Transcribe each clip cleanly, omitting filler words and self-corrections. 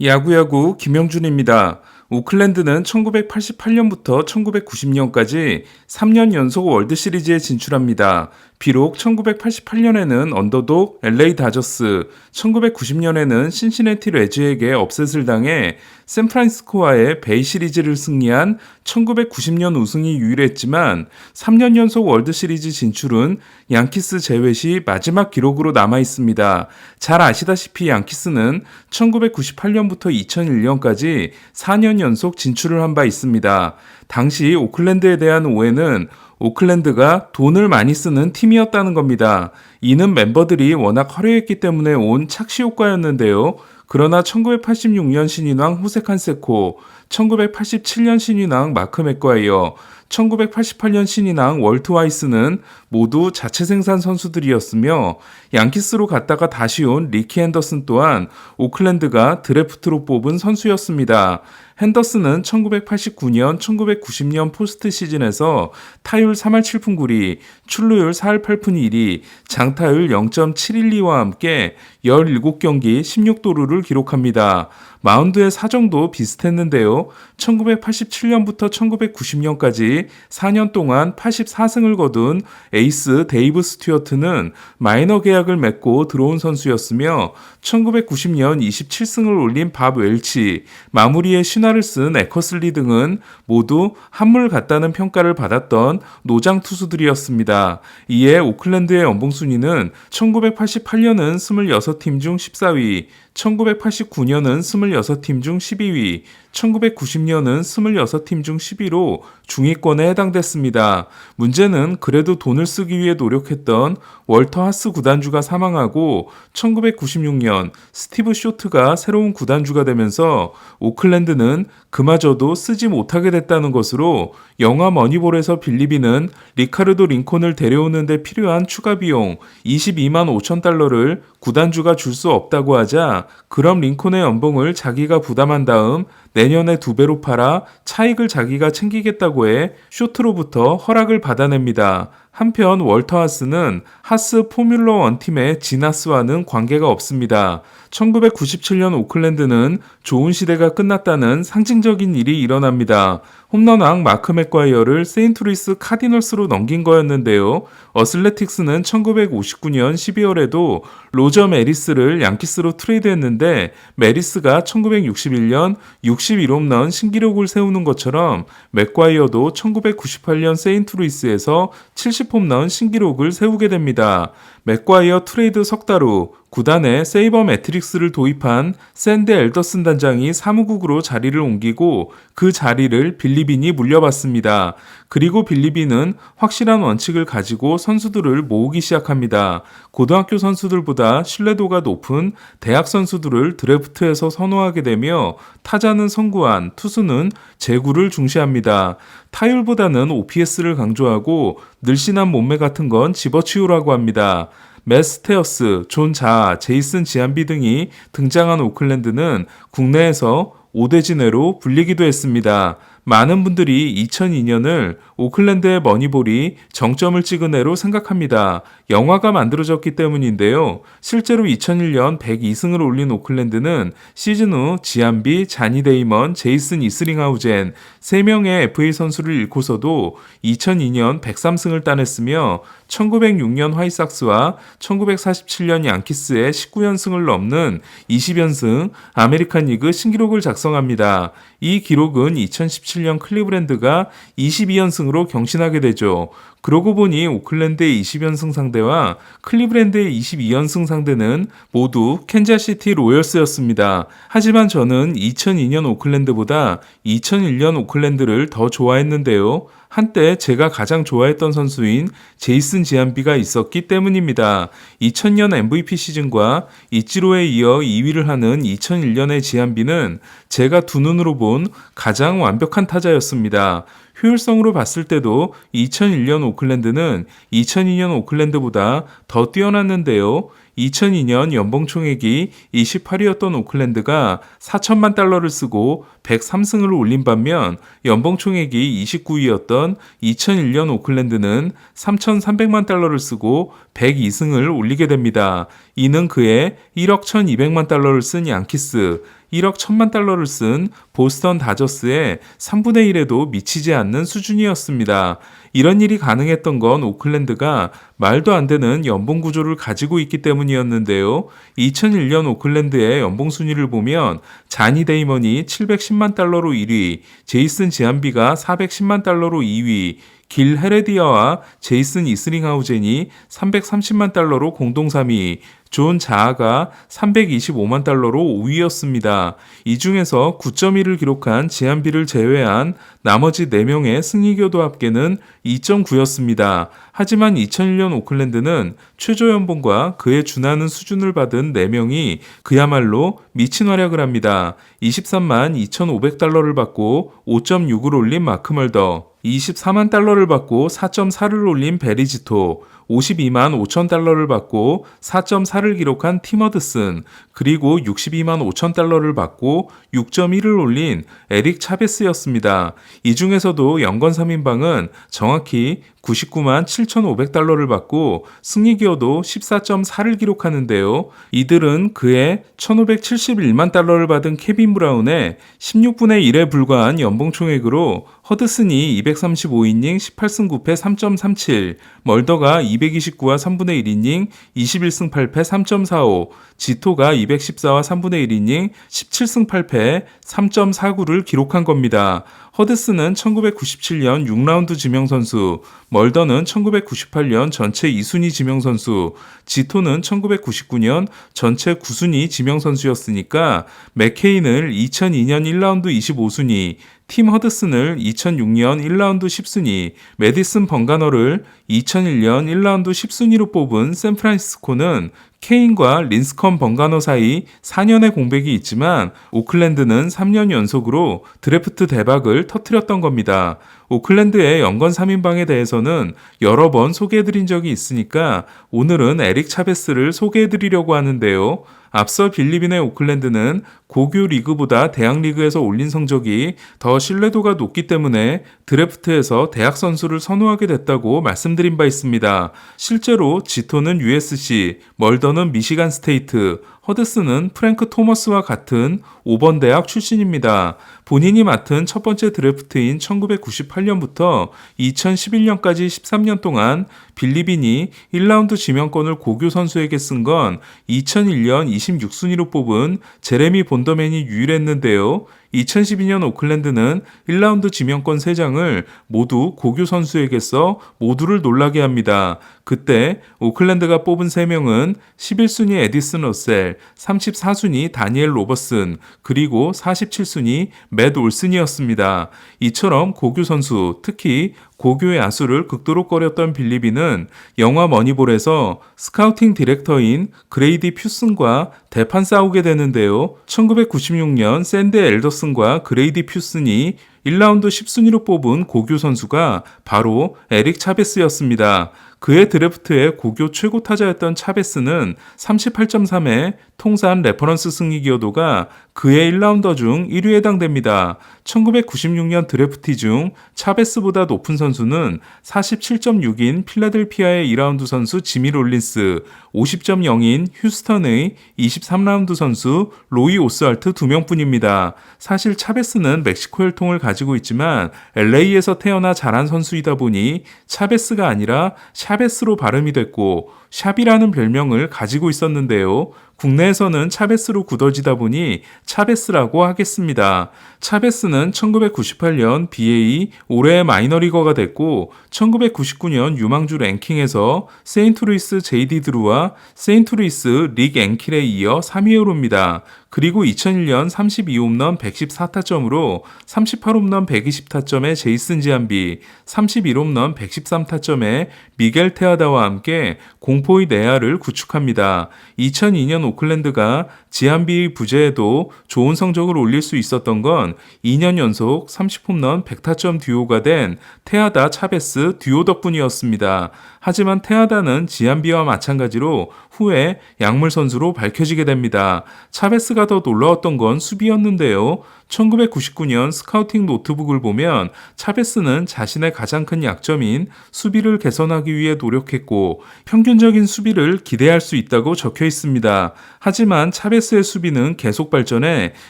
야구야구 김영준입니다. 오클랜드는 1988년부터 1990년까지 3년 연속 월드시리즈에 진출합니다. 비록 1988년에는 언더독 LA 다저스, 1990년에는 신시내티 레즈에게 업셋을 당해 샌프란시스코와의 베이 시리즈를 승리한 1990년 우승이 유일했지만 3년 연속 월드시리즈 진출은 양키스 제외 시 마지막 기록으로 남아 있습니다. 잘 아시다시피 양키스는 1998년부터 2001년까지 4년 연속 진출을 한 바 있습니다. 당시 오클랜드에 대한 오해는 오클랜드가 돈을 많이 쓰는 팀이었다는 겁니다. 이는 멤버들이 워낙 화려했기 때문에 온 착시 효과였는데요. 그러나 1986년 신인왕 호세 칸세코, 1987년 신인왕 마크 맥과이어, 1988년 신인왕 월트 와이스는 모두 자체 생산 선수들이었으며 양키스로 갔다가 다시 온 리키 핸더슨 또한 오클랜드가 드래프트로 뽑은 선수였습니다. 핸더슨은 1989년, 1990년 포스트 시즌에서 타율 3할 7푼 9리, 출루율 4할 8푼 1리, 장타율 0.712와 함께 17경기 16도루를 기록합니다. 마운드의 사정도 비슷했는데요. 1987년부터 1990년까지 4년 동안 84승을 거둔 에이스 데이브 스튜어트는 마이너 계약을 맺고 들어온 선수였으며 1990년 27승을 올린 밥 웰치, 마무리에 신화를 쓴 에커슬리 등은 모두 한물 같다는 평가를 받았던 노장 투수들이었습니다. 이에 오클랜드의 연봉 순위는 1988년은 26팀 중 14위, 1989년은 26팀 중 12위, 1990년은 26팀 중 10위로 중위권에 해당됐습니다. 문제는 그래도 돈을 쓰기 위해 노력했던 월터 하스 구단주가 사망하고 1996년 스티브 쇼트가 새로운 구단주가 되면서 오클랜드는 그마저도 쓰지 못하게 됐다는 것으로 영화 머니볼에서 빌리비는 리카르도 링콘을 데려오는 데 필요한 추가 비용 22만 5천 달러를 구단주가 줄 수 없다고 하자 그럼 링콘의 연봉을 자기가 부담한 다음 내년에 2배로 팔아 차익을 자기가 챙기겠다고 해 쇼트로부터 허락을 받아냅니다. 한편 월터 하스는 하스 포뮬러 1 팀의 지나스와는 관계가 없습니다. 1997년 오클랜드는 좋은 시대가 끝났다는 상징적인 일이 일어납니다. 홈런왕 마크 맥과이어를 세인트루이스 카디널스로 넘긴 거였는데요. 어슬레틱스는 1959년 12월에도 로저 메리스를 양키스로 트레이드했는데 메리스가 1961년 61홈런 신기록을 세우는 것처럼 맥과이어도 1998년 세인트루이스에서 70홈런 신기록을 세우게 됩니다. 맥과이어 트레이드 석 달 후 구단에 세이버 매트릭스를 도입한 샌드 엘더슨 단장이 사무국으로 자리를 옮기고 그 자리를 빌리빈이 물려받습니다. 그리고 빌리빈은 확실한 원칙을 가지고 선수들을 모으기 시작합니다. 고등학교 선수들보다 신뢰도가 높은 대학 선수들을 드래프트에서 선호하게 되며 타자는 선구안, 투수는 제구를 중시합니다. 타율보다는 OPS를 강조하고 늘씬한 몸매 같은 건 집어치우라고 합니다. 맷 스테어스, 존 자아, 제이슨 지안비 등이 등장한 오클랜드는 국내에서 5대 진해로 불리기도 했습니다. 많은 분들이 2002년을 오클랜드의 머니볼이 정점을 찍은 해로 생각합니다. 영화가 만들어졌기 때문인데요. 실제로 2001년 102승을 올린 오클랜드는 시즌 후 지안비, 자니 데이먼, 제이슨 이스링하우젠 3명의 FA 선수를 잃고서도 2002년 103승을 따냈으며 1906년 화이삭스와 1947년 양키스의 19연승을 넘는 20연승 아메리칸 리그 신기록을 작성합니다. 이 기록은 2017년 클리브랜드가 22연승으로 경신하게 되죠. 그러고 보니 오클랜드의 20연승 상대와 클리브랜드의 22연승 상대는 모두 캔자시티 로열스였습니다. 하지만 저는 2002년 오클랜드보다 2001년 오클랜드를 더 좋아했는데요. 한때 제가 가장 좋아했던 선수인 제이슨 지안비가 있었기 때문입니다. 2000년 MVP 시즌과 이치로에 이어 2위를 하는 2001년의 지안비는 제가 두 눈으로 본 가장 완벽한 타자였습니다. 효율성으로 봤을 때도 2001년 오클랜드는 2002년 오클랜드보다 더 뛰어났는데요. 2002년 연봉 총액이 28위였던 오클랜드가 4천만 달러를 쓰고 103승을 올린 반면 연봉 총액이 29위였던 2001년 오클랜드는 3,300만 달러를 쓰고 102승을 올리게 됩니다. 이는 그의 1억 1200만 달러를 쓴 양키스, 1억 1000만 달러를 쓴 보스턴 다저스의 3분의 1에도 미치지 않는 수준이었습니다. 이런 일이 가능했던 건 오클랜드가 말도 안 되는 연봉 구조를 가지고 있기 때문이었는데요. 2001년 오클랜드의 연봉 순위를 보면 자니 데이먼이 710만 달러로 1위, 제이슨 지안비가 410만 달러로 2위, 길 헤레디아와 제이슨 이스링하우젠이 330만 달러로 공동 3위, 존 자아가 325만 달러로 5위였습니다. 이 중에서 9.1을 기록한 지안비를 제외한 나머지 4명의 승리교도 합계는 2.9였습니다. 하지만 2001년 오클랜드는 최저연봉과 그에 준하는 수준을 받은 4명이 그야말로 미친 활약을 합니다. 23만 2,500달러를 받고 5.6을 올린 마크 멀더, 24만 달러를 받고 4.4를 올린 베리지토, 52만 5천 달러를 받고 4.4를 기록한 팀 허드슨, 그리고 62만 5천 달러를 받고 6.1을 올린 에릭 차베스였습니다. 이 중에서도 연건 3인방은 정확히 99만 7,500달러를 받고 승리기여도 14.4를 기록하는데요. 이들은 그의 1,571만 달러를 받은 케빈 브라운의 16분의 1에 불과한 연봉 총액으로 허드슨이 235이닝 18승 9패 3.37, 멀더가 229와 3분의 1이닝 21승 8패 3.45, 지토가 214와 3분의 1이닝 17승 8패 3.49를 기록한 겁니다. 허드슨은 1997년 6라운드 지명선수, 멀더는 1998년 전체 2순위 지명선수, 지토는 1999년 전체 9순위 지명선수였으니까 맥케인을 2002년 1라운드 25순위, 팀 허드슨을 2006년 1라운드 10순위, 메디슨 벙가너를 2001년 1라운드 10순위로 뽑은 샌프란시스코는 케인과 린스컨 벙가너 사이 4년의 공백이 있지만 오클랜드는 3년 연속으로 드래프트 대박을 터뜨렸던 겁니다. 오클랜드의 연건 3인방에 대해서는 여러 번 소개해드린 적이 있으니까 오늘은 에릭 차베스를 소개해드리려고 하는데요. 앞서 빌리빈의 오클랜드는 고교 리그보다 대학 리그에서 올린 성적이 더 신뢰도가 높기 때문에 드래프트에서 대학 선수를 선호하게 됐다고 말씀드린 바 있습니다. 실제로 지토는 USC, 멀더는 미시간 스테이트, 허드슨은 프랭크 토머스와 같은 5번 대학 출신입니다. 본인이 맡은 첫 번째 드래프트인 1998년부터 2011년까지 13년 동안 빌리빈이 1라운드 지명권을 고교 선수에게 쓴 건 2001년 26순위로 뽑은 제레미 본더맨이 유일했는데요. 2012년 오클랜드는 1라운드 지명권 3장을 모두 고교 선수에게 써 모두를 놀라게 합니다. 그때 오클랜드가 뽑은 3명은 11순위 에디슨 러셀, 34순위 다니엘 로버슨, 그리고 47순위 맷 올슨이었습니다. 이처럼 고교 선수, 특히 고교의 야수를 극도로 꺼렸던 빌리빈은 영화 머니볼에서 스카우팅 디렉터인 그레이디 퓨슨과 대판 싸우게 되는데요. 1996년 샌드 엘더슨과 그레이디 퓨슨이 1라운드 10순위로 뽑은 고교 선수가 바로 에릭 차베스였습니다. 그의 드래프트의 고교 최고 타자였던 차베스는 38.3의 통산 레퍼런스 승리 기여도가 그의 1라운더 중 1위에 해당됩니다. 1996년 드래프티 중 차베스보다 높은 선수는 47.6인 필라델피아의 2라운드 선수 지미 롤린스, 50.0인 휴스턴의 23라운드 선수 로이 오스알트 2명뿐입니다. 사실 차베스는 멕시코 혈통을 가지고 있지만 LA에서 태어나 자란 선수이다 보니 차베스가 아니라 샤베스로 발음이 됐고 샵이라는 별명을 가지고 있었는데요. 국내에서는 차베스로 굳어지다 보니 차베스라고 하겠습니다. 차베스는 1998년 BA 올해의 마이너리거가 됐고 1999년 유망주 랭킹에서 세인트루이스 JD 드루와 세인트루이스 릭 앵킬에 이어 3위에 오릅니다. 그리고 2001년 32홈런 114타점으로 38홈런 120타점의 제이슨 지안비, 31홈런 113타점의 미겔 테아다와 함께 공포의 내야를 구축합니다. 2002년 오클랜드가 지한비 부재에도 좋은 성적을 올릴 수 있었던 건 2년 연속 30홈런 100타점 듀오가 된 테아다 차베스 듀오 덕분이었습니다. 하지만 테아다는 지한비와 마찬가지로 후에 약물 선수로 밝혀지게 됩니다. 차베스가 더 놀라웠던 건 수비였는데요. 1999년 스카우팅 노트북을 보면 차베스는 자신의 가장 큰 약점인 수비를 개선하기 위해 노력했고 평균적인 수비를 기대할 수 있다고 적혀 있습니다. 하지만 차베스의 수비는 계속 발전해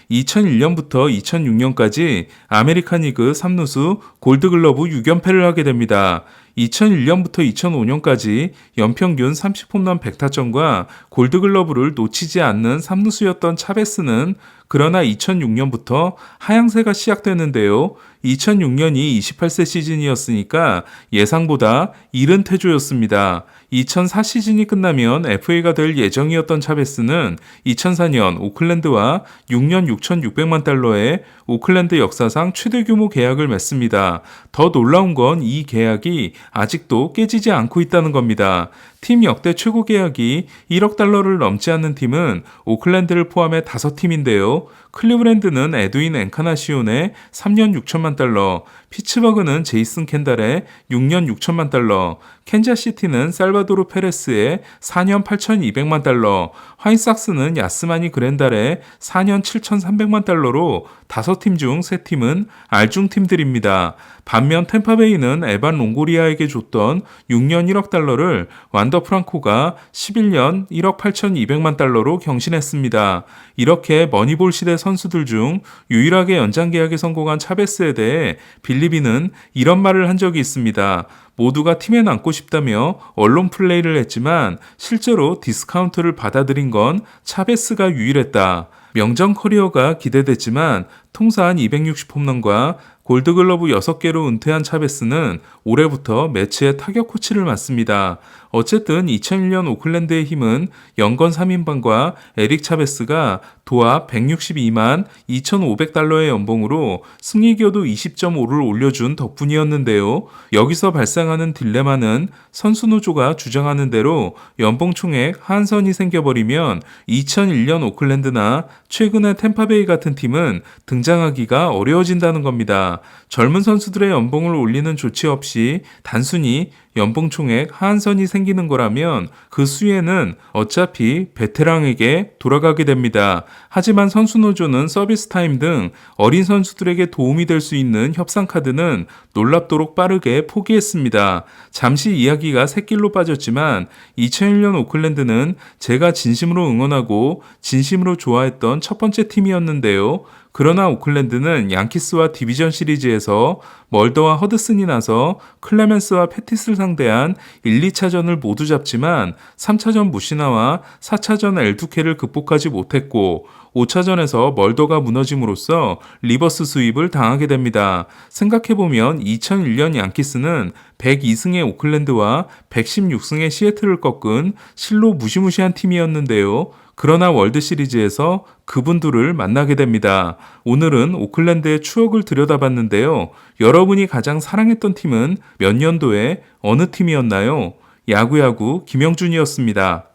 2001년부터 2006년까지 아메리칸 리그 3루수 골드글러브 6연패를 하게 됩니다. 2001년부터 2005년까지 연평균 30홈런 100타점과 골드글러브를 놓치지 않는 3루수였던 차베스는 그러나 2006년부터 하향세가 시작되는데요. 2006년이 28세 시즌이었으니까 예상보다 이른 퇴조였습니다. 2004 시즌이 끝나면 FA가 될 예정이었던 차베스는 2004년 오클랜드와 6년 6,600만 달러의 오클랜드 역사상 최대 규모 계약을 맺습니다. 더 놀라운 건 이 계약이 아직도 깨지지 않고 있다는 겁니다. 팀 역대 최고 계약이 1억 달러를 넘지 않는 팀은 오클랜드를 포함해 5팀인데요. 클리브랜드는 에드윈 엔카나시온의 3년 6천만 달러, 피츠버그는 제이슨 캔달의 6년 6천만 달러, 캔자시티는 살바도르 페레스의 4년 8,200만 달러, 화이삭스는 야스마니 그랜달의 4년 7,300만 달러로 5팀 중 3팀은 알중팀들입니다. 반면 템파베이는 에반 롱고리아에게 줬던 6년 1억 달러를 완더 프랑코가 11년 1억 8,200만 달러로 경신했습니다. 이렇게 머니볼 시대 선수들 중 유일하게 연장 계약에 성공한 차베스에 대해 빌리비는 이런 말을 한 적이 있습니다. 모두가 팀에 남고 싶다며 언론 플레이를 했지만 실제로 디스카운트를 받아들인 건 차베스가 유일했다. 명정 커리어가 기대됐지만 통산 260홈런과 골드글러브 6개로 은퇴한 차베스는 올해부터 매치의 타격 코치를 맡습니다. 어쨌든 2001년 오클랜드의 힘은 연건 3인방과 에릭 차베스가 도합 162만 2,500달러의 연봉으로 승리교도 20.5를 올려준 덕분이었는데요. 여기서 발생하는 딜레마는 선수노조가 주장하는 대로 연봉 총액 한선이 생겨버리면 2001년 오클랜드나 최근의 템파베이 같은 팀은 등장하기가 어려워진다는 겁니다. 젊은 선수들의 연봉을 올리는 조치 없이 단순히 연봉 총액 하한선이 생기는 거라면 그 수혜는 어차피 베테랑에게 돌아가게 됩니다. 하지만 선수노조는 서비스 타임 등 어린 선수들에게 도움이 될 수 있는 협상 카드는 놀랍도록 빠르게 포기했습니다. 잠시 이야기가 샛길로 빠졌지만 2001년 오클랜드는 제가 진심으로 응원하고 진심으로 좋아했던 첫 번째 팀이었는데요. 그러나 오클랜드는 양키스와 디비전 시리즈에서 멀더와 허드슨이 나서 클레멘스와 패티스를 상대한 1, 2차전을 모두 잡지만 3차전 무시나와 4차전 엘두케를 극복하지 못했고 5차전에서 멀더가 무너짐으로써 리버스 스윕을 당하게 됩니다. 생각해보면 2001년 양키스는 102승의 오클랜드와 116승의 시애틀을 꺾은 실로 무시무시한 팀이었는데요. 그러나 월드시리즈에서 그분들을 만나게 됩니다. 오늘은 오클랜드의 추억을 들여다봤는데요. 여러분이 가장 사랑했던 팀은 몇 년도에 어느 팀이었나요? 야구야구 김영준이었습니다.